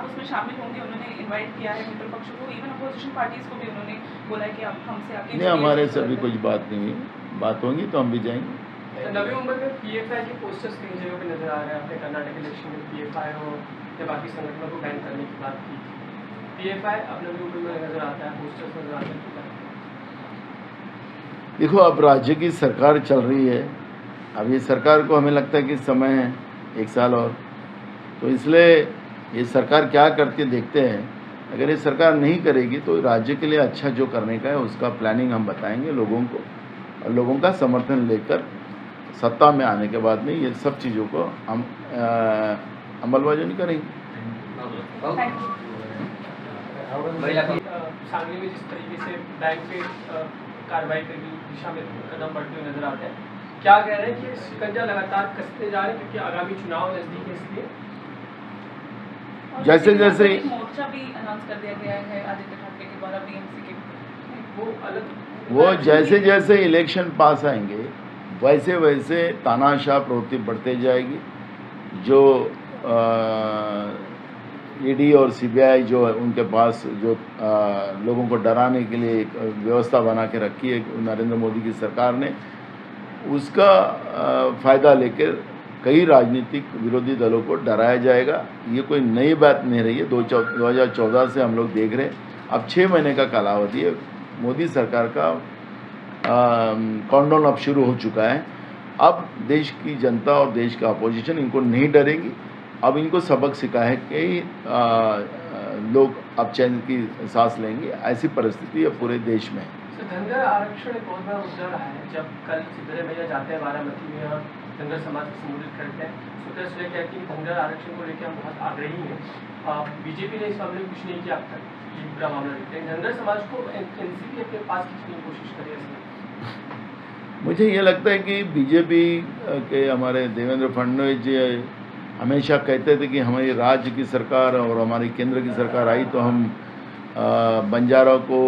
आप उसमें शामिल होंगे? उन्होंने इनवाइट किया है मित्र पक्ष को, इवन अपोजिशन पार्टीज को भी उन्होंने बोला है कि आप हमसे आके नहीं, हमारे से अभी कुछ बात नहीं हुई, बात होंगी तो हम भी जाएंगे। नवी मुंबई में पीएफआई के पोस्टर्स कई जगह पे नजर आ रहे हैं। आपने कर्नाटक इलेक्शन में पीएफआई और या बाकी संगठनों को बैन करने की बात की। पीएफआई अब नवी मुंबई में नजर आता है, पोस्टर्स नजर आते हैं। देखो, अब राज्य की सरकार चल रही है, अब ये सरकार को हमें लगता है कि समय है 1 साल और, तो इसलिए ये सरकार क्या करती है देखते हैं। अगर ये सरकार नहीं करेगी तो राज्य के लिए अच्छा जो करने का है उसका प्लानिंग हम बताएंगे लोगों को, और लोगों का समर्थन लेकर सत्ता में आने के बाद में ये सब चीज़ों को हम अमलबजानी करेंगे। सांगली में जिस तरीके से बैंक पे कार्रवाई करने की दिशा में कदम बढ़ते हुए नजर आते हैं, क्या कह रहे हैं कि शिकंजा लगातार कसते जा रहे हैं क्योंकि आगामी चुनाव नजदीक है, इसलिए जैसे जैसे मोर्चा भी अनाउंस कर दिया गया है आदित्य ठाकरे के द्वारा बीएमसी के, वो जैसे जैसे इलेक्शन पास आएंगे वैसे वैसे तानाशाह प्रवृत्ति बढ़ते जाएगी। जो ईडी और सीबीआई जो उनके पास जो लोगों को डराने के लिए एक व्यवस्था बना के रखी है नरेंद्र मोदी की सरकार ने, उसका फ़ायदा लेकर कई राजनीतिक विरोधी दलों को डराया जाएगा। ये कोई नई बात नहीं रही है, 2014 से हम लोग देख रहे हैं। अब 6 महीने का कालावधि है, मोदी सरकार का काउंटडाउन अब शुरू हो चुका है। अब देश की जनता और देश का अपोजिशन इनको नहीं डरेगी। अब इनको सबक सिखा है कि लोग अब चैन की सांस लेंगे, ऐसी परिस्थिति है पूरे देश में। धनगर आरक्षण एक बहुत बड़ा मुद्दा रहा है। जब कल सिद्धरामैया जाते हैं बारामती में और धनगर समाज को संबोधित करते हैं, सूत्र से कहते हैं कि धनगर आरक्षण को लेकर हम बहुत आग्रही हैं। बीजेपी ने इस मामले में कुछ नहीं किया अब तक, ये बुरा मामला देखते हैं। धनगर समाज को एनसीपी अपने पास खींचने की कोशिश करे। मुझे ये लगता है कि बीजेपी के हमारे देवेंद्र फडणवीस जी हमेशा कहते थे कि हमारी राज्य की सरकार और हमारी केंद्र की सरकार आई तो हम बंजारा को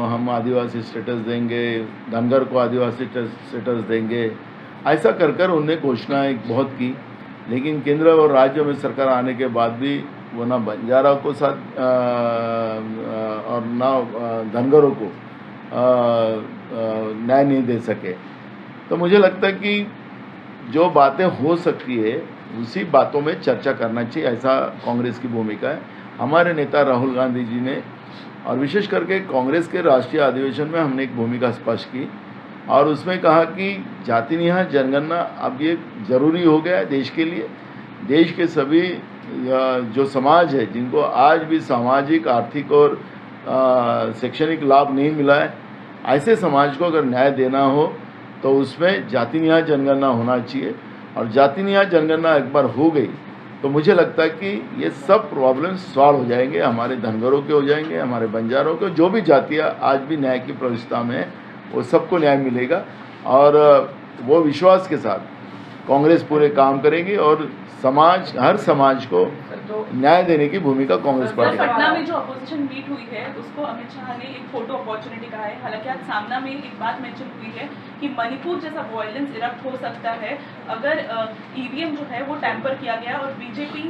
हम आदिवासी स्टेटस देंगे, धनगर को आदिवासी स्टेटस देंगे, ऐसा कर कर उन्होंने घोषणाएं बहुत की। लेकिन केंद्र और राज्य में सरकार आने के बाद भी वो ना बंजारा को साथ और ना धनगरों को न्याय नहीं दे सके। तो मुझे लगता है कि जो बातें हो सकती है उसी बातों में चर्चा करना चाहिए, ऐसा कांग्रेस की भूमिका है। हमारे नेता राहुल गांधी जी ने और विशेष करके कांग्रेस के राष्ट्रीय अधिवेशन में हमने एक भूमिका स्पष्ट की और उसमें कहा कि जाति निहाय जनगणना अब ये ज़रूरी हो गया है देश के लिए। देश के सभी जो समाज है जिनको आज भी सामाजिक, आर्थिक और शैक्षणिक लाभ नहीं मिला है, ऐसे समाज को अगर न्याय देना हो तो उसमें जाति निहाय जनगणना होना चाहिए। और जाति निहाय जनगणना एक बार हो गई तो मुझे लगता है कि ये सब प्रॉब्लम सॉल्व हो जाएंगे, हमारे धनगरों के हो जाएंगे, हमारे बंजारों के, जो भी जातियाँ आज भी न्याय की प्रविष्टता में है वो सबको न्याय मिलेगा। और वो विश्वास के साथ कांग्रेस पूरे काम करेगी और समाज, हर समाज को न्याय देने की भूमिका कांग्रेस पार्टी। पटना में जो अपोजिशन मीट हुई है उसको अमित शाह ने एक फोटो अपॉर्चुनिटी कहा है। हालांकि आज सामना में एक बात मेंशन हुई है कि मणिपुर जैसा वायलेंस इरप्ट हो सकता है अगर ईवीएम जो है वो टैंपर किया गया और बीजेपी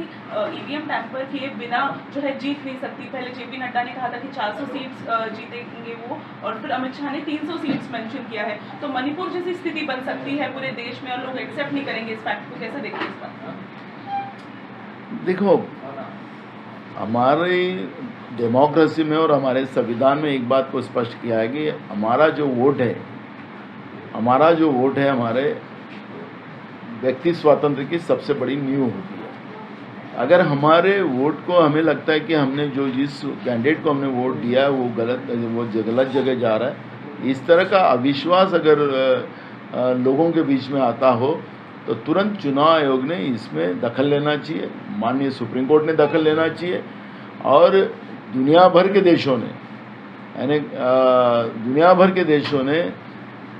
ईवीएम टैंपर किए बिना जो है जीत नहीं सकती। पहले जेपी नड्डा ने कहा था कि 400 सीट्स जीतेंगे वो, और फिर अमित शाह ने 300 सीट्स मेंशन किया है। तो मणिपुर जैसी स्थिति बन सकती है पूरे देश में और लोग एक्सेप्ट नहीं करेंगे इस फैक्ट को। कैसे देखिए इस बात? देखो, हमारी डेमोक्रेसी में और हमारे संविधान में एक बात को स्पष्ट किया है कि हमारा जो वोट है हमारे व्यक्ति स्वातंत्र की सबसे बड़ी नींव होती है। अगर हमारे वोट को हमें लगता है कि हमने जो जिस कैंडिडेट को हमने वोट दिया है वो गलत जगह जा रहा है, इस तरह का अविश्वास अगर लोगों के बीच में आता हो तो तुरंत चुनाव आयोग ने इसमें दखल लेना चाहिए, माननीय सुप्रीम कोर्ट ने दखल लेना चाहिए। और दुनिया भर के देशों ने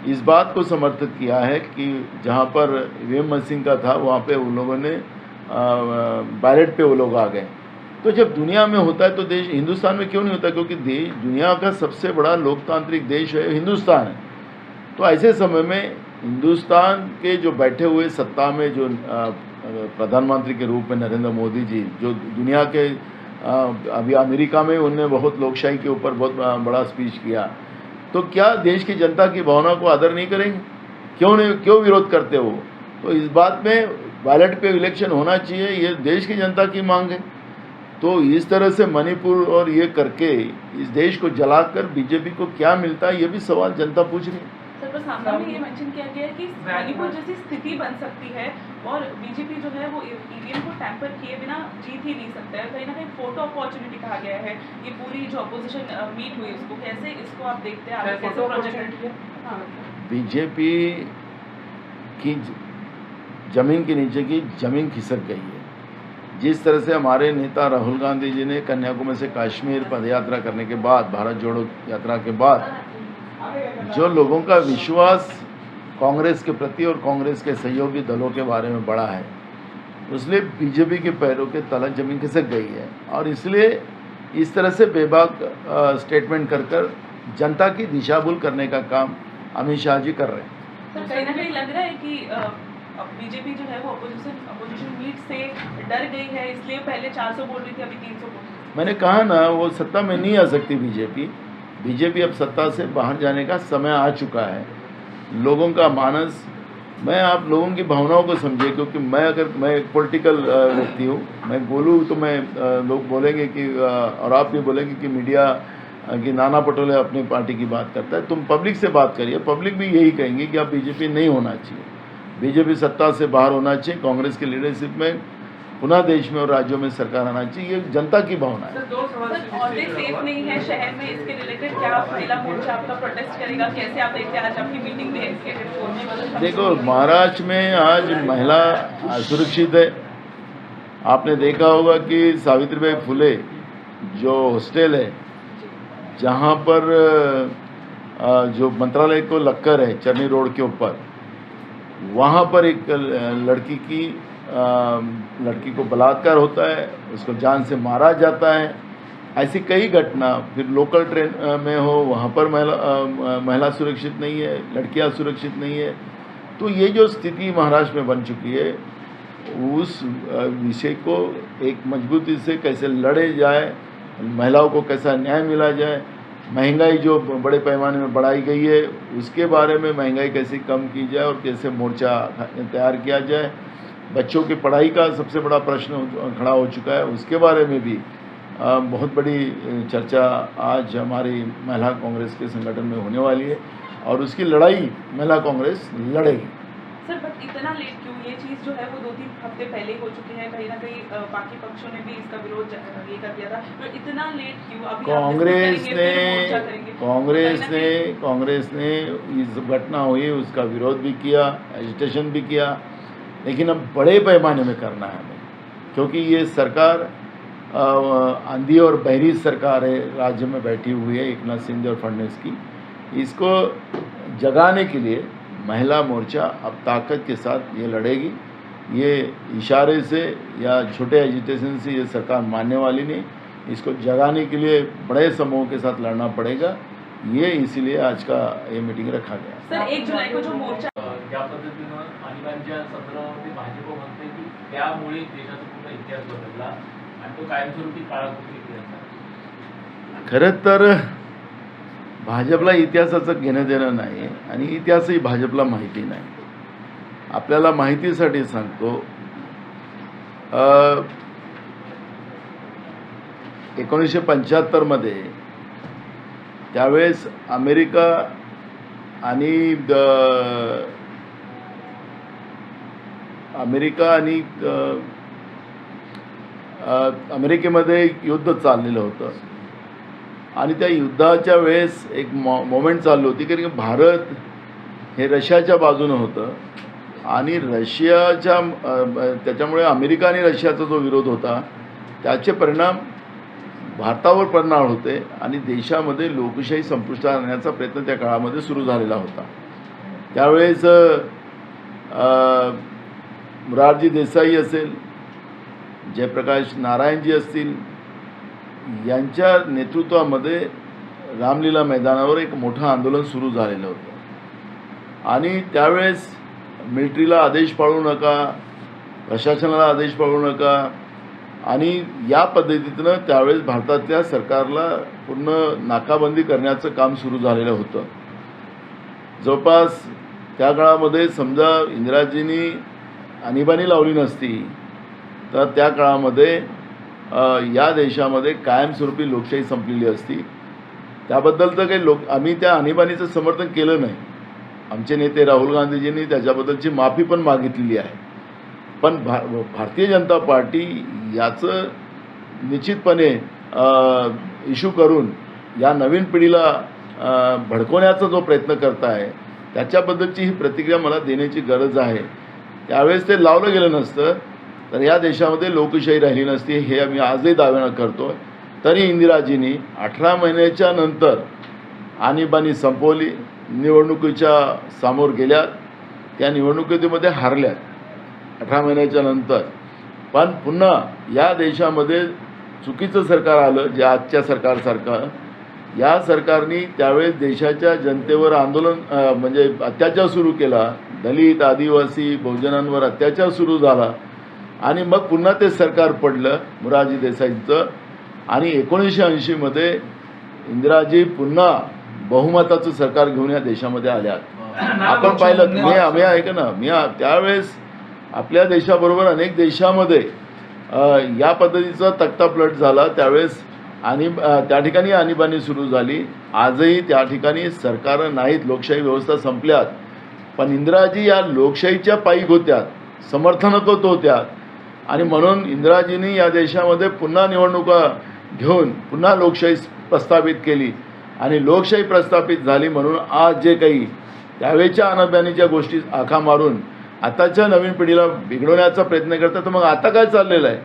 इस बात को समर्थित किया है कि जहां पर ईवीएम मशीन का था वहां पे उन लोगों ने बैलेट पे वो लोग आ गए। तो जब दुनिया में होता है तो देश, हिंदुस्तान में क्यों नहीं होता? क्योंकि दुनिया का सबसे बड़ा लोकतांत्रिक देश है हिंदुस्तान है। तो ऐसे समय में हिंदुस्तान के जो बैठे हुए सत्ता में जो प्रधानमंत्री के रूप में नरेंद्र मोदी जी, जो दुनिया के अभी अमेरिका में उनने बहुत लोकशाही के ऊपर बहुत बड़ा स्पीच किया। तो क्या देश की जनता की भावना को आदर नहीं करेंगे? क्यों विरोध करते हो? तो इस बात में बैलेट पे इलेक्शन होना चाहिए, ये देश की जनता की मांग है। तो इस तरह से मणिपुर और ये करके इस देश को जलाकर बीजेपी को क्या मिलता है, ये भी सवाल जनता पूछ रही है। सर, पर सामना में ये मेंशन किया गया है कि मणिपुर जैसी स्थिति बन सकती है और बीजेपी जो है वो ईवीएम को टैंपर किए बिना जीत ही नहीं सकता है। कहीं ना कहीं फोटो अपॉर्चुनिटी कहा गया है। ये पूरी जो अपोजिशन मीट हुई उसको कैसे इसको आप देखते हैं, आप कैसे प्रोजेक्ट? बीजेपी की जमीन के नीचे की जमीन खिसक गई है। जिस तरह से हमारे नेता राहुल गांधी जी ने कन्याकुमारी से कश्मीर पदयात्रा करने के बाद, भारत जोड़ो यात्रा के बाद, जो लोगों का विश्वास कांग्रेस के प्रति और कांग्रेस के सहयोगी दलों के बारे में बढ़ा है, इसलिए बीजेपी के पैरों के तले जमीन खिसक गई है। और इसलिए इस तरह से बेबाक स्टेटमेंट कर जनता की दिशा भूल करने का काम अमित शाह जी कर रहे हैं। सर, कहीं ना कहीं लग रहा है कि बीजेपी जो है वो अपोजिशन मीट से डर गई है, इसलिए पहले 400 बोल रही थी, अभी 300 बोल रही है। मैंने कहा ना, वो सत्ता में नहीं आ सकती बीजेपी अब सत्ता से बाहर जाने का समय आ चुका है। लोगों का मानस, मैं आप लोगों की भावनाओं को समझे, क्योंकि मैं एक पॉलिटिकल व्यक्ति हूँ, मैं बोलूँ तो मैं लोग बोलेंगे कि और आप भी बोलेंगे कि मीडिया कि नाना पटोले अपनी पार्टी की बात करता है। तुम पब्लिक से बात करिए, पब्लिक भी यही कहेंगे कि अब बीजेपी नहीं होना चाहिए, बीजेपी सत्ता से बाहर होना चाहिए, कांग्रेस की लीडरशिप में पुनः देश में और राज्यों में सरकार आना चाहिए, ये जनता की भावना है। ऑर्डर सेफ नहीं है शहर में, इसके रिलेटेड क्या महिला मोर्चा आपका प्रोटेस्ट करेगा? कैसे आप देखते हैं आज आपकी मीटिंग में? देखो, महाराष्ट्र में आज महिला असुरक्षित है। आपने देखा होगा कि सावित्रीबाई फुले जो हॉस्टल है, जहाँ पर जो मंत्रालय को लगकर है चरनी रोड के ऊपर, वहाँ पर एक लड़की को बलात्कार होता है, उसको जान से मारा जाता है। ऐसी कई घटना, फिर लोकल ट्रेन में हो, वहाँ पर महिला सुरक्षित नहीं है, लड़कियाँ सुरक्षित नहीं है। तो ये जो स्थिति महाराष्ट्र में बन चुकी है, उस विषय को एक मजबूती से कैसे लड़े जाए, महिलाओं को कैसा न्याय मिला जाए, महंगाई जो बड़े पैमाने में बढ़ाई गई है उसके बारे में महंगाई कैसे कम की जाए और कैसे मोर्चा तैयार किया जाए, बच्चों की पढ़ाई का सबसे बड़ा प्रश्न खड़ा हो चुका है, उसके बारे में भी बहुत बड़ी चर्चा आज हमारी महिला कांग्रेस के संगठन में होने वाली है और उसकी लड़ाई महिला कांग्रेस लड़ेगी। सर, बट इतना लेट क्यों? ये चीज़ जो है वो 2-3 हफ्ते पहले हो चुकी है, कहीं ना कहीं बाकी पक्षों ने भी इसका विरोध ये कर दिया था, तो इतना लेट क्यों? अभी कांग्रेस ने इस घटना हुई उसका विरोध भी किया, एजिटेशन भी किया, लेकिन अब बड़े पैमाने में करना है हमें, क्योंकि ये सरकार आंधी और बहरी सरकार है, राज्य में बैठी हुई है एकनाथ शिंदे और फडणवीस की। इसको जगाने के लिए महिला मोर्चा अब ताकत के साथ ये लड़ेगी। ये इशारे से या छोटे एजिटेशन से ये सरकार मानने वाली नहीं, इसको जगाने के लिए बड़े समूह के साथ लड़ना पड़ेगा। ये इसीलिए आज का ये मीटिंग रखा गया। सर, 1 जुलाई को जो मोर्चा ज्या पद्धतीनं आणीबाणीच्या सत्रामध्ये भाजप म्हणते की त्यामुळे देशाचा पूर्ण इतिहास बदलला आणि तो कायमस्वरूपी काळापूर्वी इतिहास आहे। खरं तर भाजपला इतिहासाचं घेणं देणं नाही आणि इतिहासही भाजपला माहिती नाही। आपल्याला माहितीसाठी सांगतो, 1975 मध्ये त्यावेळेस अमेरिका अमेरिकेमध्ये युद्ध चाललेलं होतं आणि त्या युद्धाच्या वेळेस एक मोमेंट चालू होती की भारत हे रशियाच्या बाजूने होतं आणि रशियाच्या त्याच्यामुळे अमेरिका आणि रशियाचा जो विरोध होता त्याचे परिणाम भारतावर पडणार होते आणि देशामध्ये लोकशाही संपुष्टात आणण्याचा प्रयत्न त्या काळामध्ये सुरू झालेला होता। त्यावेळेस मोरारजी देसाई असेल, जयप्रकाश नारायणजी असतील, यांच्या नेतृत्वामध्ये रामलीला मैदानावर एक मोठं आंदोलन सुरू झालेलं होतं आणि त्यावेळेस मिलिटरीला आदेश पाळू नका, प्रशासनाला आदेश पाळू नका, आणि या पद्धतीनं त्यावेळेस भारतातल्या सरकारला पूर्ण नाकाबंदी करण्याचं काम सुरू झालेलं होतं. जवळपास त्या काळामध्ये समजा इंदिराजींनी आणीबाणी लावली नसती तर त्या काळामध्ये या देशामध्ये कायमस्वरूपी लोकशाही संपलेली असती. त्याबद्दल तर काही आम्ही त्या आणीबाणीचं समर्थन केलं नाही. आमचे नेते राहुल गांधीजींनी त्याच्याबद्दलची माफी पण मागितलेली आहे. पण भारतीय जनता पार्टी याचं निश्चितपणे इश्यू करून या नवीन पिढीला भडकवण्याचा जो प्रयत्न करत आहे त्याच्याबद्दलची ही प्रतिक्रिया मला देण्याची गरज आहे. त्यावेळेस ते लावलं गेलं नसतं तर या देशामध्ये लोकशाही राहिली नसती हे आम्ही आजही दाव्यानं करतो. तरी इंदिराजींनी 18 महिन्याच्या नंतर आणीबाणी संपवली, निवडणुकीच्या समोर गेल्यात, त्या निवडणुकीमध्ये हारल्यात 18 महिन्याच्या नंतर. पण पुन्हा या देशामध्ये चुकीचं सरकार आलं जे आजच्या सरकारसारखं. या सरकारने त्यावेळेस देशाच्या जनतेवर आंदोलन म्हणजे अत्याचार सुरू केला. दलित, आदिवासी, बहुजनांवर अत्याचार सुरू झाला आणि मग पुन्हा ते सरकार पडलं मोरारजी देसाईंचं. आणि 1980मध्ये इंदिराजी पुन्हा बहुमताचं सरकार घेऊन या देशामध्ये आल्यात. आपण पाहिलं आम्ही ऐका ना त्यावेळेस आपल्या देशाबरोबर अनेक देशामध्ये या पद्धतीचा तक्तापलट झाला. त्यावेळेस त्या ठिकाणी आणीबाणी सुरू झाली. आजही त्या ठिकाणी सरकारं नाहीत, लोकशाही व्यवस्था संपल्यात. पण इंदिराजी या लोकशाहीच्या पायीक होत्यात, समर्थनकत होत्यात आणि म्हणून इंदिराजींनी या देशामध्ये पुन्हा निवडणुका घेऊन पुन्हा लोकशाही प्रस्थापित केली आणि लोकशाही प्रस्थापित झाली. म्हणून आज जे काही त्यावेळेच्या आणीबाणीच्या गोष्टी आखा मारून आताच्या नवीन पिढीला बिघडवण्याचा प्रयत्न करतात. तर मग आता काय चाललेलं आहे?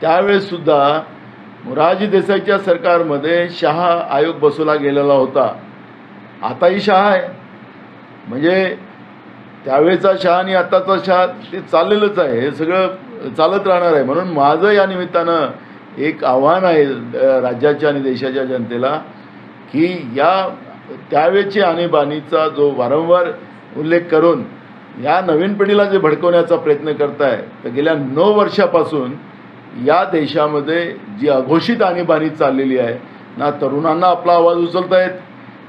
त्यावेळेससुद्धा मोरारजी देसाईच्या सरकारमध्ये शहा आयोग बसवला गेलेला होता. आताही शहा आहे. म्हणजे त्यावेळेचा शहा आणि आताचा शहा ते चाललेलंच आहे. हे सगळं चालत राहणार आहे. म्हणून माझं या निमित्तानं एक आव्हान आहे राज्याच्या आणि देशाच्या जनतेला की त्यावेळची आणीबाणीचा जो वारंवार उल्लेख करून या नवीन पिढीला जे भडकवण्याचा प्रयत्न करताय तर गेल्या 9 वर्षापासून या देशामध्ये जी अघोषित आणीबाणी चाललेली आहे, ना तरुणांना आपला आवाज उचलतायत,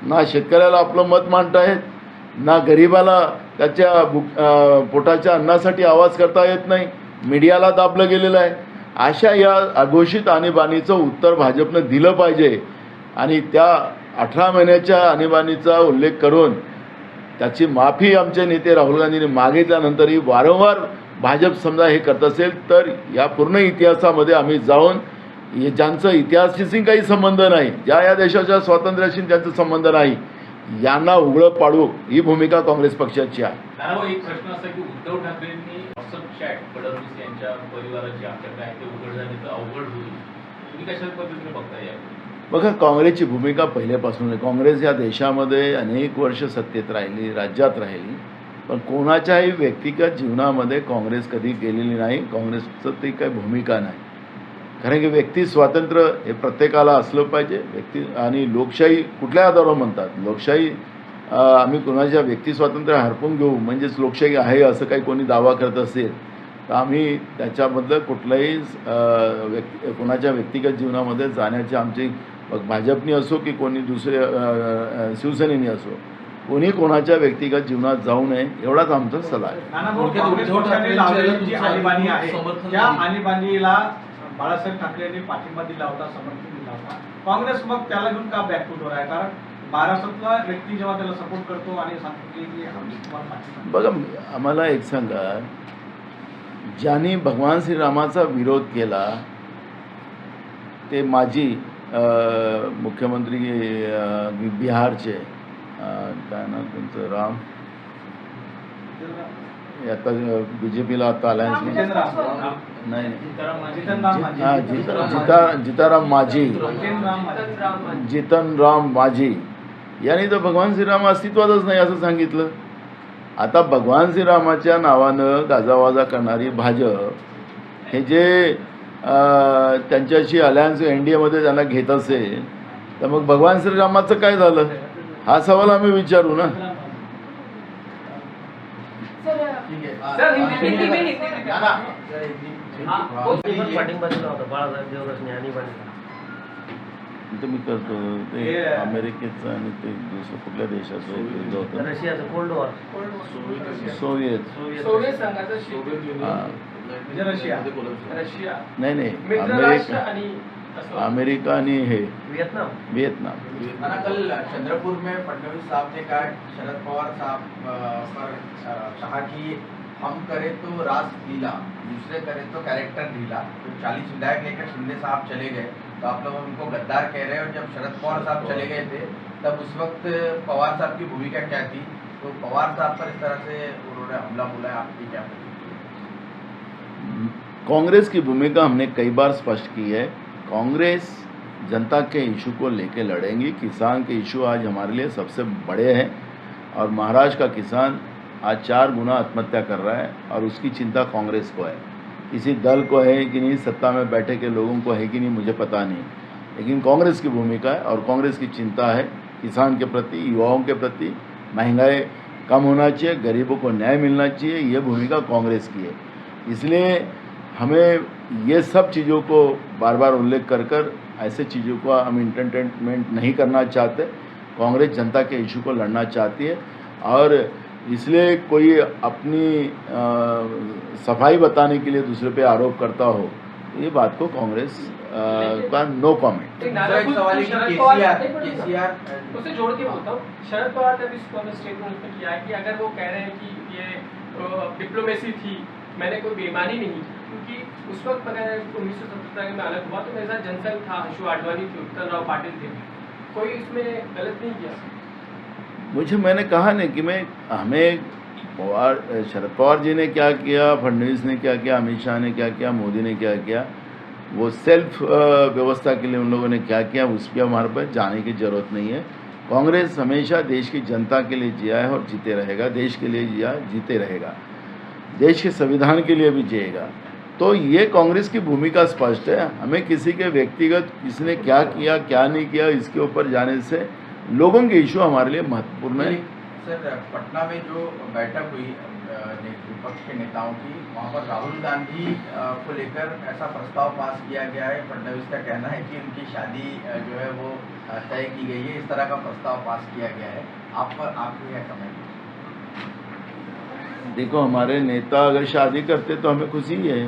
ना शेतकऱ्याला आपलं मत मांडतायत, ना गरिबाला त्याच्या पोटाच्या अन्नासाठी आवाज करता येत नाही, मीडियाला दाबलं गेलेलं आहे. अशा या अघोषित आणीबाणीचं उत्तर भाजपनं दिलं पाहिजे आणि त्या 18 महिन्याच्या आणीबाणीचा उल्लेख करून त्याची माफी आमचे नेते राहुल गांधींनी मागितल्यानंतरही वारंवार भाजप समजा हे करत असेल तर या पूर्ण इतिहासामध्ये आम्ही जाऊन ज्यांचं इतिहासाशी काही संबंध नाही, ज्या या देशाच्या स्वातंत्र्याशी त्यांचा संबंध नाही, यांना उघडं पाडू ही भूमिका काँग्रेस पक्षाची आहे. एक प्रश्न असा की उद्धव ठाकरेंनी व्हॉट्सअप चॅट फडणवीस यांच्या परिवाराची आमच्याकडे आहे ते उघड झाले तर अवघड होईल, तुम्ही कशा पद्धतीने बघताय याकडे? बघा, काँग्रेसची भूमिका पहिल्यापासून आहे. काँग्रेस या देशामध्ये अनेक वर्ष सत्तेत राहिली, राज्यात राहिली, पण कोणाच्याही व्यक्तिगत जीवनामध्ये काँग्रेस कधी गेलेली नाही. काँग्रेसचं ती काही भूमिका नाही. कारण की व्यक्ती स्वातंत्र्य हे प्रत्येकाला असलं पाहिजे. व्यक्ती आणि लोकशाही कुठल्या आधारावर म्हणतात? लोकशाही आम्ही कोणाच्या व्यक्ती स्वातंत्र्य हरपून घेऊ म्हणजेच लोकशाही आहे असं काही कोणी दावा करत असेल तर आम्ही त्याच्याबद्दल कुठल्याही कोणाच्या व्यक्तिगत जीवनामध्ये जाण्याची आमची भाजपनी असो की कोणी दुसरे शिवसेनेनी असो, कोणी कोणाच्या व्यक्तिगत जीवनात जाऊ नये एवढाच आमचा सल्ला आहे. बाळासाहेब ठाकरेंनी पाठिंबा दिला होता, समर्थन दिला होता. काँग्रेस मग त्याला घेऊन का बॅकफूटवर आहे? कारण महाराष्ट्रातला व्यक्ती जेव्हा त्याला सपोर्ट करतो आणि सांगतो की बघा, आम्हाला एक सांगा, ज्यांनी भगवान श्रीरामाचा विरोध केला ते माजी मुख्यमंत्री बिहारचे काय नाव त्यांचं, राम, आता BJPला आता अलायन्स नाही, जितनराम माझी यांनी तर भगवान श्रीराम अस्तित्वातच नाही असं सांगितलं. आता भगवान श्रीरामाच्या नावानं गाजावाजा करणारी भाजप हे जे त्यांच्याशी अलायन्स NDAमध्ये त्यांना घेत असेल तर मग भगवान श्रीरामाचं काय झालं हा सवाल आम्ही विचारू ना. सर हिंदी में पाठिंबा दिला होता बाळासाहेब देवदासने आणीबाणीला. तुम्ही करतो ते हे- अमेरिकेचं आणि ते दुसरं कुठल्या देशाचं युद्ध होतं रशियाचं कोल्ड वॉर. सोवियत सोव्हिएत संघाचं हां. म्हणजे रशिया. रशिया नाही मित्र राष्ट्र अमेरिका आणि असं अमेरिका आणि हे व्हिएतनाम. वियतनाम. माना कल चंद्रपुर में फडणवीस साहब ने कहा, शरद पवार साहब पर कहा कि हम करें तो रास ढीला, दूसरे करें तो कैरेक्टर ढीला. तो 40 विधायक लेकर शिंदे साहब चले गए, तो आप लोग उनको गद्दार कह रहे हैं. और जब शरद पवार साहब चले गए थे तब उस वक्त पवार साहब की भूमिका क्या थी? तो पवार साहब पर इस तरह से उन्होंने हमला बोला है, आपकी क्या प्रतिक्रिया? कांग्रेस की भूमिका हमने कई बार स्पष्ट की है. कांग्रेस जनता के इशू को लेके लड़ेंगी. किसान के इशू आज हमारे लिए सबसे बड़े हैं और महाराष्ट्र का किसान आज 4 गुना आत्महत्या कर रहा है और उसकी चिंता कांग्रेस को है. किसी दल को है कि नहीं, सत्ता में बैठे के लोगों को है कि नहीं, मुझे पता नहीं, लेकिन कांग्रेस की भूमिका है और कांग्रेस की चिंता है किसान के प्रति, युवाओं के प्रति. महंगाई कम होना चाहिए, गरीबों को न्याय मिलना चाहिए, ये भूमिका कांग्रेस की है. इसलिए हमें ये सब चीज़ों को बार बार उल्लेख कर कर ऐसे चीज़ों को हम इंटरटेनमेंट नहीं करना चाहते. कांग्रेस जनता के इशू को लड़ना चाहती है और इसलिए कोई अपनी सफाई बताने के लिए दूसरे पे आरोप करता हो, ये बात को कांग्रेस का नो कमेंट. एक दूसरा एक सवाल है कि शरद पवार केसीआर उससे जोड़ के बोलता हूँ. शरद पवार ने भी इस स्टेटमेंट में किया है कि अगर वो कह रहे हैं कि ये डिप्लोमेसी थी, मैंने कोई बेईमानी नहीं की, क्योंकि उस वक्त अगर 1977 में अलग हुआ तो मेरे साथ जनसंघ था, हर्षु आडवाणी थे, उत्तम राव पाटिल थे, कोई इसमें गलत नहीं किया. मैंने कहा नहीं कि हमें शरद पवार जी ने क्या किया, फडणवीस ने क्या किया, अमित शाह ने क्या किया, मोदी ने क्या किया, वो सेल्फ व्यवस्था के लिए उन लोगों ने क्या किया, उस पर हमारे पास जाने की ज़रूरत नहीं है. कांग्रेस हमेशा देश की जनता के लिए जिया है और जीते रहेगा. देश के लिए जिया, जीते रहेगा. देश के संविधान के लिए भी जिएगा. तो ये कांग्रेस की भूमिका स्पष्ट है. हमें किसी के व्यक्तिगत किसने क्या किया क्या नहीं किया इसके ऊपर जाने से लोगों के इशू हमारे लिए महत्वपूर्ण है. सर, पटना में जो बैठक हुई विपक्ष के नेताओं की, वहाँ पर राहुल गांधी को लेकर ऐसा प्रस्ताव पास किया गया है. फडणवीस का कहना है कि उनकी शादी जो है वो तय की गई है, इस तरह का प्रस्ताव पास किया गया है. आपकी क्या कमेंट? देखो, हमारे नेता अगर शादी करते तो हमें खुशी है,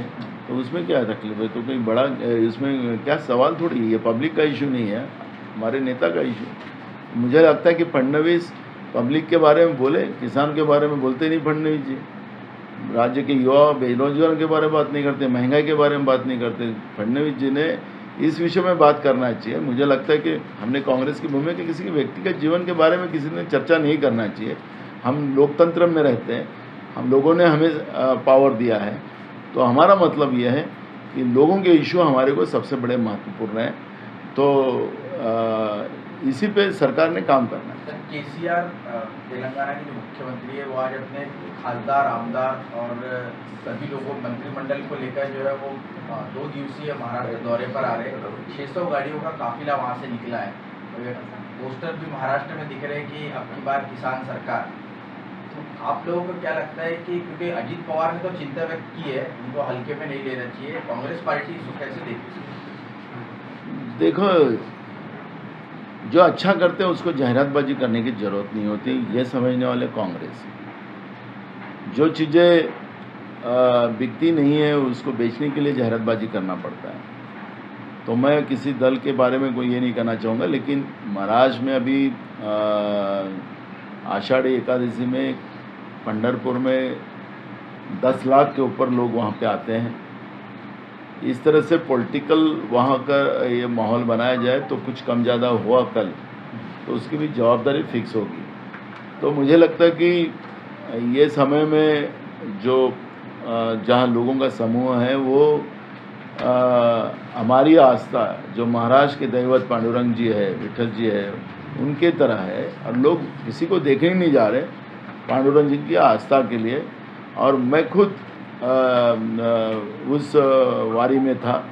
तो उसमें क्या तकलीफ है? तो कोई बड़ा इसमें क्या सवाल थोड़ी है. ये पब्लिक का इशू नहीं है, हमारे नेता का इशू. मुझे लगता है कि फडणवीस पब्लिक के बारे में बोले, किसान के बारे में बोलते नहीं फडणवीस जी. राज्य के युवा बेरोजगार के बारे में बात नहीं करते, महंगाई के बारे में बात नहीं करते. फडणवीस जी ने इस विषय में बात करना चाहिए. मुझे लगता है कि हमने कांग्रेस की भूमिका किसी के व्यक्तिगत जीवन के बारे में किसी ने चर्चा नहीं करना चाहिए. हम लोकतंत्र में रहते हैं, हम लोगों ने हमें पावर दिया है, तो हमारा मतलब यह है कि लोगों के इशू हमारे को सबसे बड़े महत्वपूर्ण हैं. तो इसी पे सरकार ने काम करना है. सर, केसीआर तेलंगाना के जो मुख्यमंत्री है, वो आज अपने खासदार, आमदार और सभी लोगों मंत्रिमंडल को लेकर जो है वो 2 दिवसीय महाराष्ट्र दौरे पर आ रहे हैं. 600 गाड़ियों का काफिला वहाँ से निकला है. पोस्टर भी महाराष्ट्र में दिख रहे हैं कि अब की बार किसान सरकार. तो आप लोगों को क्या लगता है कि क्योंकि अजीत पवार ने तो चिंता व्यक्त की है, उनको हल्के में नहीं लेना चाहिए, कांग्रेस पार्टी इसको कैसे देखती है? देखो, जो अच्छा करते हैं उसको जाहिरातबाजी करने की ज़रूरत नहीं होती, ये समझने वाले कांग्रेस. जो चीज़ें बिकती नहीं है उसको बेचने के लिए जाहिरातबाजी करना पड़ता है. तो मैं किसी दल के बारे में कोई ये नहीं कहना चाहूँगा, लेकिन महाराष्ट्र में अभी आषाढ़ी एकादशी में पंढरपुर में 10 लाख के ऊपर लोग वहाँ पे आते हैं. इस तरह से पॉलिटिकल वहाँ का ये माहौल बनाया जाए तो कुछ कम ज़्यादा हुआ कल तो उसकी भी जवाबदारी फिक्स होगी. तो मुझे लगता है कि ये समय में जो जहाँ लोगों का समूह है वो हमारी आस्था, जो महाराष्ट्र के दैवत पांडुरंग जी है, विठल जी है, उनके तरह है. और लोग किसी को देखने ही नहीं जा रहे पांडुरंग जी की आस्था के लिए. और मैं खुद उस वारी में था,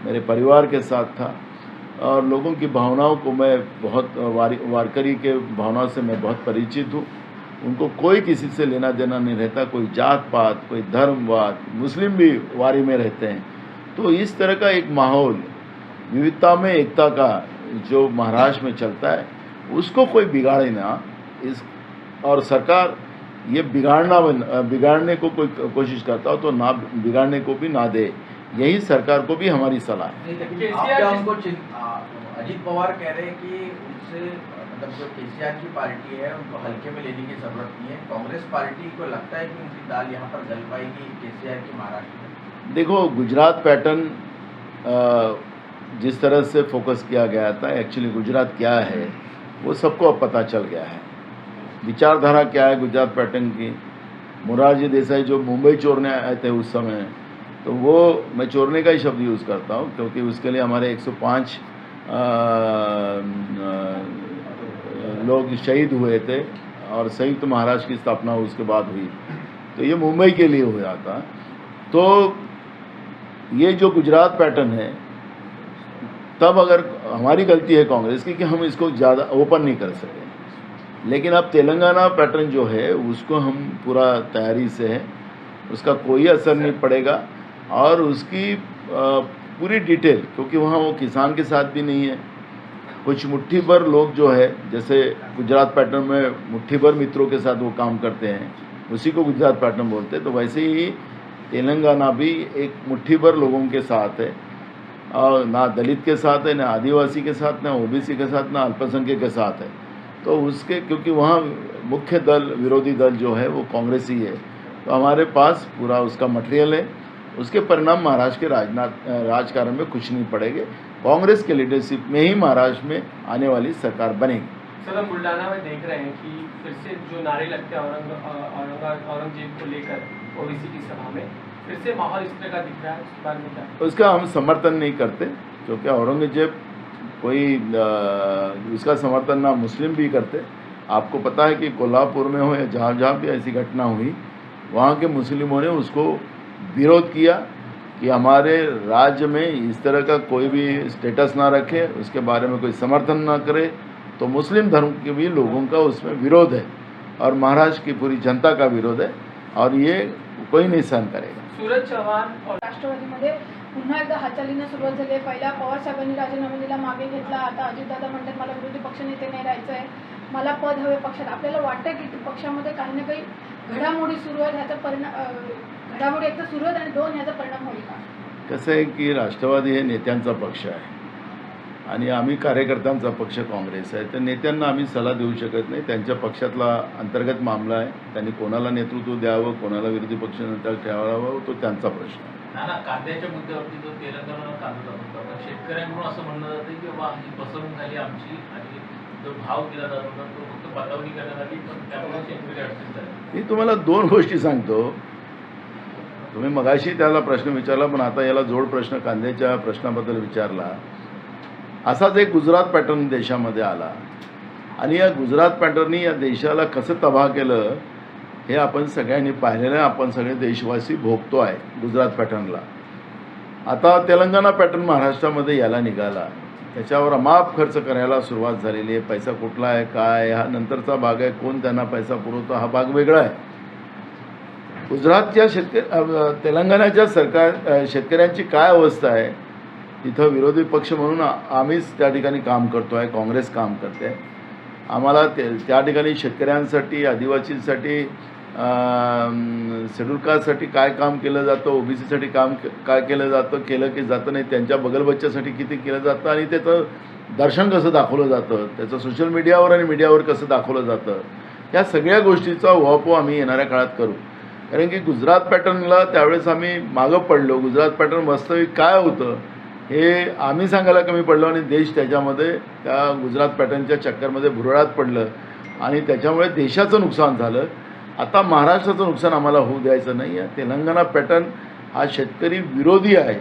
मेरे परिवार के साथ था और लोगों की भावनाओं को मैं बहुत वारकरी के भावनाओं से मैं बहुत परिचित हूँ. उनको कोई किसी से लेना देना नहीं रहता, कोई जात पात, कोई धर्मवाद, मुस्लिम भी वारी में रहते हैं। तो इस तरह का एक माहौल, विविधता में एकता का जो महाराष्ट्र में चलता है, उसको कोई बिगाड़े ना। इस और सरकार ये बिगाड़ने को कोई कोशिश करता हो तो ना बिगाड़ने को भी ना दे, यही सरकार को भी हमारी सलाह है। नहीं, लेकिन आप क्या उनको अजीत पवार कह रहे हैं कि उनसे मतलब जो केसीआर की पार्टी है उनको हल्के में लेने की जरूरत नहीं है। कांग्रेस पार्टी को लगता है कि उनकी दाल यहाँ पर गल पाएगी केसीआर की महाराष्ट्र में। देखो, गुजरात पैटर्न जिस तरह से फोकस किया गया था, एक्चुअली गुजरात क्या है वो सबको अब पता चल गया है। विचारधारा क्या है गुजरात पैटर्न की। मोरारजी देसाई जो मुंबई चोरने आए थे उस समय, तो वो, मैं चोरने का ही शब्द यूज़ करता हूँ क्योंकि उसके लिए हमारे 105 लोग शहीद हुए थे और संयुक्त महाराष्ट्र की स्थापना उसके बाद हुई, तो ये मुंबई के लिए हुआ था। तो ये जो गुजरात पैटर्न है, तब अगर हमारी गलती है कांग्रेस की कि हम इसको ज़्यादा ओपन नहीं कर सके, लेकिन अब तेलंगाना पैटर्न जो है उसको हम पूरा तैयारी से है, उसका कोई असर नहीं पड़ेगा और उसकी पूरी डिटेल, क्योंकि वहाँ वो किसान के साथ भी नहीं है, कुछ मुट्ठी भर लोग जो है, जैसे गुजरात पैटर्न में मुट्ठी भर मित्रों के साथ वो काम करते हैं, उसी को गुजरात पैटर्न बोलते हैं। तो वैसे ही तेलंगाना भी एक मुट्ठी भर लोगों के साथ है, और ना दलित के साथ है, ना आदिवासी के साथ, ना ओबीसी के साथ, ना अल्पसंख्यक के साथ है। तो उसके, क्योंकि वहाँ मुख्य दल, विरोधी दल जो है वो कांग्रेस ही है, तो हमारे पास पूरा उसका मटेरियल है। उसके परिणाम महाराष्ट्र के राजकारण में कुछ नहीं पड़ेंगे। कांग्रेस के लीडरशिप में ही महाराष्ट्र में आने वाली सरकार बनेगी। सर, हम बुल्डाना में देख रहे हैं कि फिर से जो नारे लगते हैं औरंगजेब को लेकर ओबीसी की सभा में, फिर से माहौल इस तरह का दिख रहा है, उसके बारे में क्या? उसका हम समर्थन नहीं करते, क्योंकि औरंगजेब कोई उसका समर्थन ना मुस्लिम भी करते। आपको पता है कि कोल्हापुर में हो या जहाँ जहाँ भी ऐसी घटना हुई, वहाँ के मुस्लिमों ने उसको विरोध किया कि हमारे राज्य में इस तरह का कोई भी स्टेटस ना रखे, उसके बारे में कोई समर्थन ना करे। तो मुस्लिम धर्म के भी लोगों का उसमें विरोध है और महाराष्ट्र की पूरी जनता का विरोध है, और ये कोई नहीं सहन करेगा। सूरज चव्हाण और राष्ट्रवादीमध्ये पुन्हा एकदा हालचालींना सुरुवात झाली आहे। पहिला पवार साहेबांनी राजीनामा दिला, मागे घेतला, आता अजितदादा म्हणतात मला विरोधी पक्षनेते नाही राहायचं आहे, मला पद हवे पक्षात। आपल्याला वाटतं की पक्षामध्ये काही ना काही घडामोडी सुरू आहेत, ह्याचा परिणाम, घडामोडी एक तर सुरू आहेत आणि दोन ह्याचा परिणाम होईल का? कसं आहे की राष्ट्रवादी हे नेत्यांचा पक्ष आहे आणि आम्ही कार्यकर्त्यांचा पक्ष काँग्रेस आहे, तर नेत्यांना आम्ही सल्ला देऊ शकत नाही। त्यांच्या पक्षातला अंतर्गत मामला आहे, त्यांनी कोणाला नेतृत्व द्यावं, कोणाला विरोधी पक्ष नेता ठेवावं, तो त्यांचा प्रश्न आहे। नाना, कांद्याच्या मुद्द्यावरती जो तेलंगणाला कांदा जात होता, शेतकऱ्यांकडून असं म्हणलं जातं की बाबा ही फसवणूक झाली आमची आणि जो भाव दिला जात होता तो फक्त बतावणी करण्यात आली, पण त्यामुळे शेतकरी अडचण झाली। मी तुम्हाला दोन गोष्टी सांगतो। तुम्ही मगाशी त्याला प्रश्न विचारला, पण आता याला जोड प्रश्न कांद्याच्या प्रश्नाबद्दल विचारला। असाच एक गुजरात पॅटर्न देशामध्ये आला आणि या गुजरात पॅटर्ननी या देशाला कसं तबाह केलं हे आपण सगळ्यांनी पाहिलेलं आहे। आपण सगळे देशवासी भोगतो आहे गुजरात पॅटर्नला। आता तेलंगणा पॅटर्न महाराष्ट्रामध्ये यायला निघाला, त्याच्यावर अमाप खर्च करायला सुरुवात झालेली आहे। पैसा कुठला आहे, काय, हा नंतरचा भाग आहे, कोण त्यांना पैसा पुरवतो हा भाग वेगळा आहे। गुजरातच्या तेलंगणाच्या शेतकऱ्यांची काय अवस्था आहे, तिथं विरोधी पक्ष म्हणून आम्हीच त्या ठिकाणी काम करतो आहे, काँग्रेस काम करते आहे। आम्हाला त्या ठिकाणी शेतकऱ्यांसाठी, आदिवासींसाठी, शेड्यूल कास्टसाठी काय काम केलं जातं, ओबीसीसाठी काम काय केलं जातं, केलं की जातं नाही, त्यांच्या बगलबच्च्यासाठी किती केलं जातं आणि त्याचं दर्शन कसं दाखवलं जातं, त्याचं सोशल मीडियावर आणि मीडियावर कसं दाखवलं जातं, या सगळ्या गोष्टीचा उहापोह आम्ही येणाऱ्या काळात करू। कारण की गुजरात पॅटर्नला त्यावेळेस आम्ही मागं पडलो। गुजरात पॅटर्न वास्तविक काय होतं हे आम्ही सांगायला कमी पडलो आणि देश त्याच्यामध्ये त्या गुजरात पॅटर्नच्या चक्करमध्ये भुरळात पडलं आणि त्याच्यामुळे देशाचं नुकसान झालं। आता महाराष्ट्राचं नुकसान आम्हाला होऊ द्यायचं नाही आहे। तेलंगणा पॅटर्न हा शेतकरी विरोधी आहे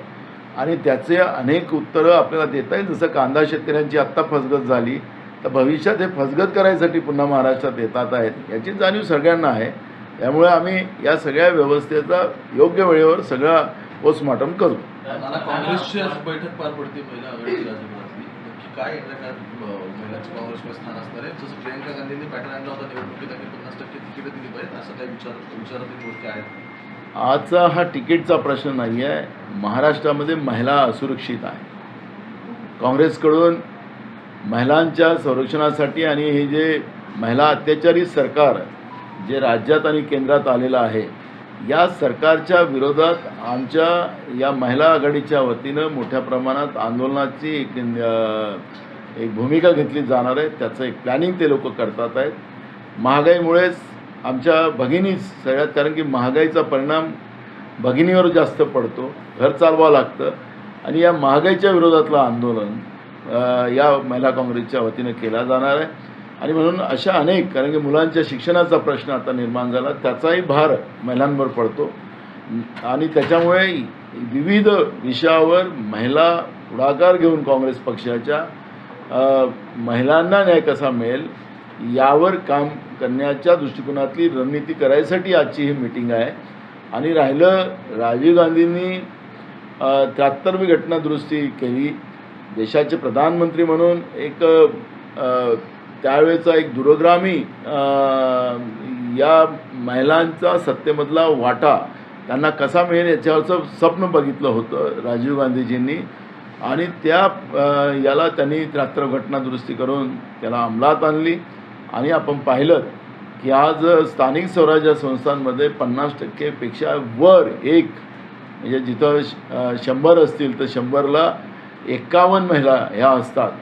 आणि त्याचे अनेक उत्तरं आपल्याला देता येईल। जसं कांदा शेतकऱ्यांची आत्ता फसगत झाली, तर भविष्यात हे फसगत करायसाठी पुन्हा महाराष्ट्रात येतात आहेत, याची जाणीव सगळ्यांना आहे। त्यामुळे आम्ही या सगळ्या व्यवस्थेचा योग्य वेळेवर सगळा पोस्टमॉर्टम करू। काँग्रेसची आज बैठक पार पडते, महिला आघाडीची राज्यभरातली, नक्की काय येणाऱ्या काळात महिलांच्या काँग्रेसमध्ये स्थान असणार आहे? जसं प्रियंका गांधींनी पॅटर्न आणला होता निवडणुकीत आणि 50% तिकीटं दिली पाहिजेत, असं काही विचारातील गोष्टी आहेत? आजचा हा तिकीटचा प्रश्न नाही आहे. महाराष्ट्रामध्ये महिला असुरक्षित आहे. काँग्रेसकडून महिलांच्या संरक्षणासाठी आणि हे जे महिला अत्याचारी सरकार जे राज्यात आणि केंद्रात आलेलं आहे, या सरकारच्या विरोधात आमच्या या महिला आघाडीच्या वतीनं मोठ्या प्रमाणात आंदोलनाची एक भूमिका घेतली जाणार आहे. त्याचं एक प्लॅनिंग ते लोक करतात आहेत. महागाईमुळेच आमच्या भगिनीच सगळ्यात, कारण की महागाईचा परिणाम भगिनीवर जास्त पडतो, घर चालवावं लागतं आणि या महागाईच्या विरोधातलं आंदोलन या महिला काँग्रेसच्या वतीनं केला जाणार आहे. आणि म्हणून अशा अनेक, कारण की मुलांच्या शिक्षणाचा प्रश्न आता निर्माण झाला, त्याचाही भार महिलांवर पडतो आणि त्याच्यामुळे विविध विषयावर महिला पुढाकार घेऊन काँग्रेस पक्षाच्या महिलांना न्याय कसा मिळेल यावर काम करण्याच्या दृष्टिकोनातली रणनीती करायसाठी आजची ही मीटिंग आहे. आणि राहिलं, राजीव गांधींनी 73वी घटना दुरुस्ती केली, देशाचे प्रधानमंत्री म्हणून एक त्यावेळेचा एक दूरगामी या महिलांचा सत्तेमधला वाटा त्यांना कसा मिळेल याच्यावरचं स्वप्न बघितलं होतं राजीव गांधीजींनी. आणि त्या याला त्यांनी 73 घटना दुरुस्ती करून त्याला अंमलात आणली. आणि आपण पाहिलं की आज स्थानिक स्वराज्य संस्थांमध्ये 50% पेक्षा वर एक, म्हणजे जिथं 100 असतील तर 100ला 51 महिला ह्या असतात.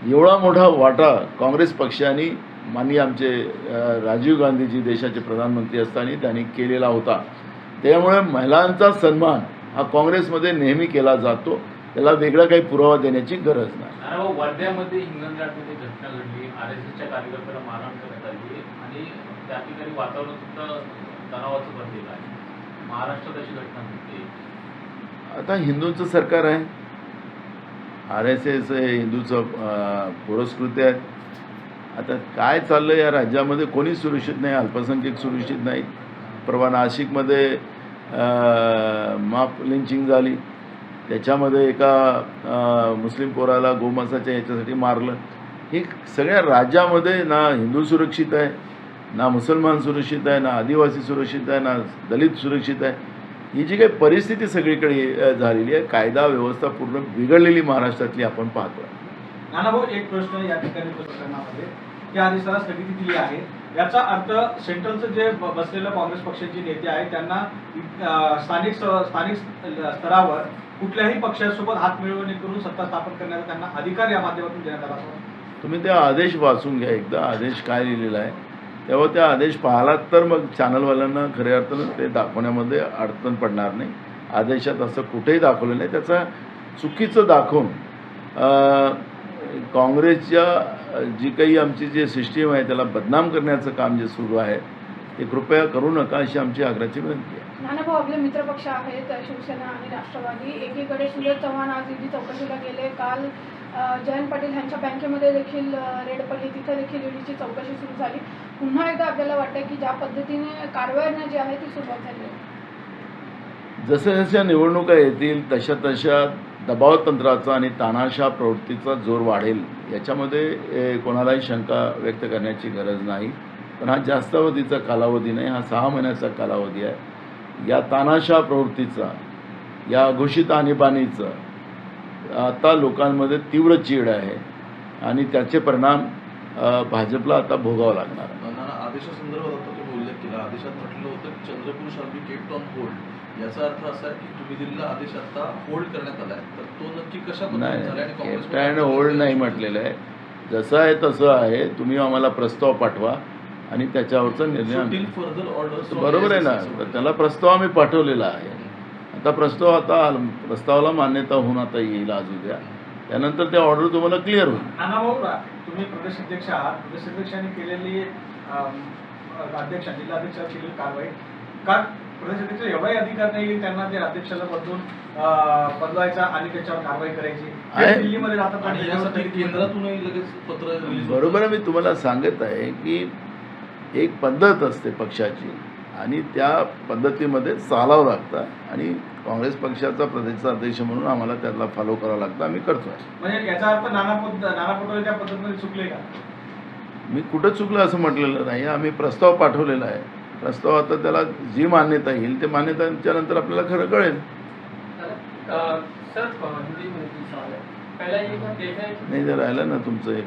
एवढा मोठा वाटा काँग्रेस पक्षाने माननीय आमचे राजीव गांधीजी देशाचे प्रधानमंत्री असताना त्यांनी केलेला होता. त्यामुळे महिलांचा सन्मान हा काँग्रेसमध्ये नेहमी केला जातो. त्याला वेगळा काही पुरावा देण्याची गरज नाही. वर्ध्यामध्ये हिंगणघाटमध्ये घटना घडली, RSSच्या कार्यकर्त्याला मारहाण करण्यात आली आणि त्या ठिकाणी वातावरण सुद्धा तणावाचं बनलेलं आहे. महाराष्ट्रात अशी घटना घडते. आता हिंदूंचं सरकार आहे, RSS हे हिंदूचं पुरस्कृत्य आहेत. आता काय चाललं या राज्यामध्ये कोणी सुरक्षित नाही, अल्पसंख्याक सुरक्षित नाहीत. परवा नाशिकमध्ये माप लिंचिंग झाली, त्याच्यामध्ये एका मुस्लिम पोराला गोमांसाच्या याच्यासाठी मारलं. हे सगळ्या राज्यामध्ये ना हिंदू सुरक्षित आहे, ना मुसलमान सुरक्षित आहे, ना आदिवासी सुरक्षित आहे, ना दलित सुरक्षित आहे. ही जी काही परिस्थिती सगळीकडे झालेली आहे, कायदा व्यवस्था पूर्ण बिघडलेली महाराष्ट्रातली आपण पाहतो. नानाभाऊ, एक प्रश्न या ठिकाणी प्रकरणामध्ये की आधी सर स्थगिती दिली आहे, याचा अर्थ सेंट्रलचं जे बसलेलं काँग्रेस पक्षाचे नेते आहेत त्यांना स्थानिक स्तरावर कुठल्याही पक्षासोबत हात मिळवणी करून सत्ता स्थापन करण्याचा त्यांना अधिकार या माध्यमातून देण्यात आला असावा. तुम्ही त्या आदेश वाचून घ्या एकदा, आदेश काय लिहिलेला आहे तेव्हा त्या आदेश पाहिलात तर मग चॅनलवाल्यांना खऱ्या अर्थानं ते दाखवण्यामध्ये अडचण पडणार नाही. आदेशात असं कुठेही दाखवलं नाही. त्याचा चुकीचं दाखवून काँग्रेसच्या जी काही आमची जे सिस्टीम आहे त्याला बदनाम करण्याचं काम जे सुरू आहे ते कृपया करू नका अशी आमची आग्रहाची विनंती आहे. नानाभाऊ, आपले मित्रपक्ष आहेत शिवसेना आणि राष्ट्रवादी. एकीकडे सुनील चव्हाण आज ईडी चौकशीला गेले. काल जयंत पाटील यांच्या बँकेमध्ये देखील रेड पडली, तिथं देखील ईडीची चौकशी सुरू झाली. पुन्हा एकदा आपल्याला वाटतं की ज्या पद्धतीने कारवायांना जी आहे ती सुरुवात झाली आहे. जसं जशा निवडणुका येतील तशा तशा दबाव तंत्राचा आणि तानाशा प्रवृत्तीचा जोर वाढेल याच्यामध्ये कोणालाही शंका व्यक्त करण्याची गरज नाही. पण हा जास्त अवधीचा कालावधी नाही, हा 6 महिन्याचा कालावधी आहे. या तानाशा प्रवृत्तीचा, या घोषित आणीबाणीचं आता लोकांमध्ये तीव्र चीड आहे आणि त्याचे परिणाम भाजपला आता भोगावं लागणार आहे. आदेशासंदर्भात आता तुम्ही उल्लेख केला, आदेशात म्हटलं होतं की Chandrapur shall be kept on hold. याचा अर्थ असा आहे की तुम्ही दिलेला आदेश आता होल्ड करण्यात आला आहे, तर तो नक्की कशा पद्धतीने झाला? आणि केप्ट अँड होल्ड नाही म्हटलेलं आहे, जसं आहे तसं आहे. तुम्ही आम्हाला प्रस्ताव पाठवा आणि त्याच्यावरचा निर्णय फर्दर ऑर्डर. बरोबर आहे ना, त्याला प्रस्ताव आम्ही पाठवलेला आहे. आता प्रस्तावाला मान्यता होऊन आता येईल आज उद्या, त्यानंतर त्या ऑर्डर तुम्हाला क्लिअर होईल. नानाभाऊ, तुम्ही प्रदेशाध्यक्ष आहात, प्रदेशाध्यक्षांनी केलेली जिल्हाध्यक्षांनी केलेली कारवाई का प्रदेशाध्यक्ष एवढाही अधिकार नाही त्यांना ते अध्यक्षाला बदलायचा आणि त्याच्यावर कारवाई करायची? दिल्लीमध्ये जातात आणि केंद्रातूनही लगेच पत्र रिलीज. बरोबर आहे, मी तुम्हाला सांगत आहे की एक पद्धत असते पक्षाची आणि त्या पद्धतीमध्ये चालावं लागतं आणि काँग्रेस पक्षाचा प्रदेशाध्यक्ष म्हणून आम्हाला त्याला फॉलो करावं लागतं. आम्ही करतो आहे. म्हणजे याचा अर्थ नाना पटोले त्या पद्धतीने चुकले का? मी कुठं चुकलं असं म्हटलेलं नाही. आम्ही प्रस्ताव पाठवलेला आहे. प्रस्ताव आता त्याला जी मान्यता येईल ते मान्यतांच्या नंतर आपल्याला खरं कळेल. सर हिंदी में सवाल है पहला ये देखा है नाही जर राहिलं ना तुमचं एक